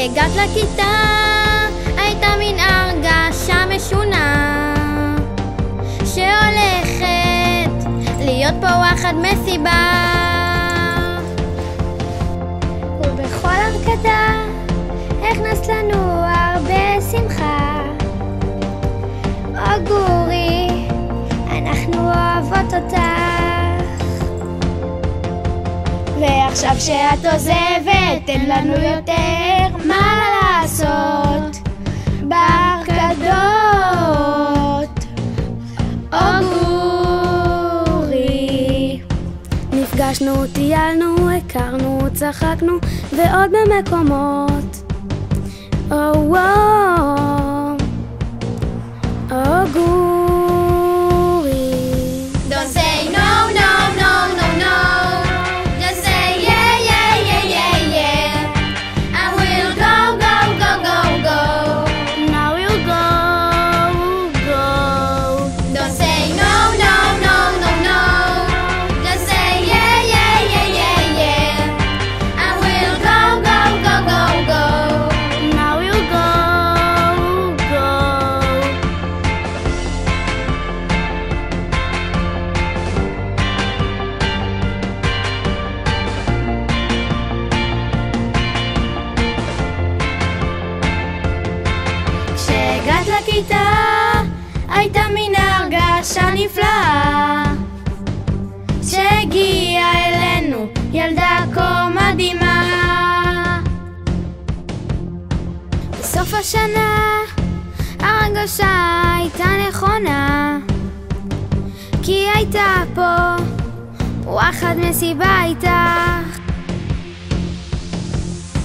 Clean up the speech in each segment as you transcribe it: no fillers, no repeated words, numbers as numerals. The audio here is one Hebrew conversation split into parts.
כשהגעת לכיתה הייתה מין הרגשה משונה שהולכת להיות פה וואחד מסיבה, ובכל הרקדה הכנסת לנו הרבה שמחה. או גורי, אנחנו אוהבות אותך, ועכשיו שאת עוזבת אין לנו יותר מה לעשות בהרקדות. או גורי, נפגשנו, טיילנו, הכרנו, צחקנו ועוד במקומות. או גורי, Don't say no, no, no, no, no. Just say yeah, yeah, yeah, yeah, yeah. And we'll go, go, go, go, go. now we'll go. Don't say no, no, no, no, no. Just say yeah, yeah, yeah, yeah, yeah. And we'll go, go, go, go, go. now we'll go. כשהגעת לכיתה הייתה מין הרגשה נפלאה שהגיעה אלינו ילדה כה מדהימה. בסוף השנה הרגשה הייתה נכונה, כי הייתה פה וואחד מסיבה איתך.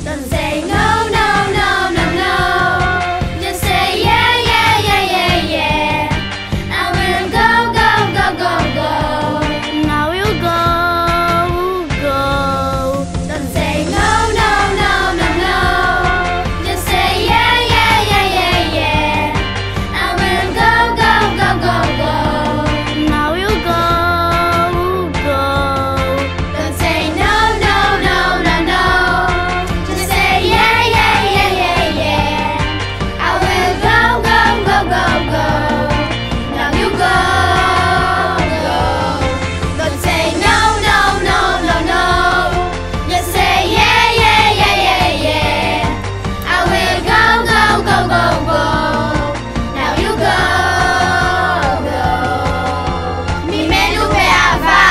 Don't say no, no, no, no, no. Just say yeah, yeah, yeah, yeah, yeah. And we'll go, go, go, go, go. now we'll go. Don't say no, no, no, no, no. Just say yeah, yeah, yeah, yeah, yeah. And we'll go, go, go, go, go. now we'll go. Don't say no, no, no, no, no. Just say yeah, yeah, yeah, yeah, yeah. I will go, go, go, go, go. Now you go, go. Don't say no, no, no, no, no. Just say yeah, yeah, yeah, yeah, yeah. I will go, go, go, go, go. Now you go, go. ממנו באהבה.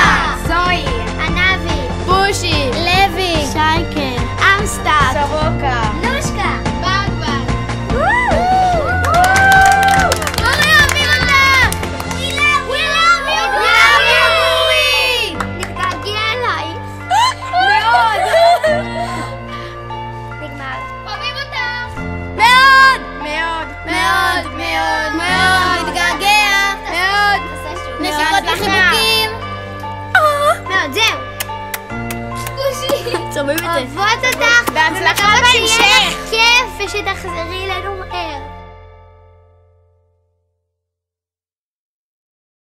זוהי, ענבי, בושי, לוי, שייקה, אמסטאט, סורוקה. נושקה. בגבג. נתגעגע אלייך. מאוד. נגמר. אוהבים אותך. מאוד! מאוד. מאוד, מאוד, מאוד. נתגעגע. מאוד. נשיקות וחיבוקים. מאוד, זהו. בושי. שומעים את זה. אוהבות אותך. בהצלחה ומקווה שיהיה בהמשך. לך כיף ושתחזרי אלינו מהר.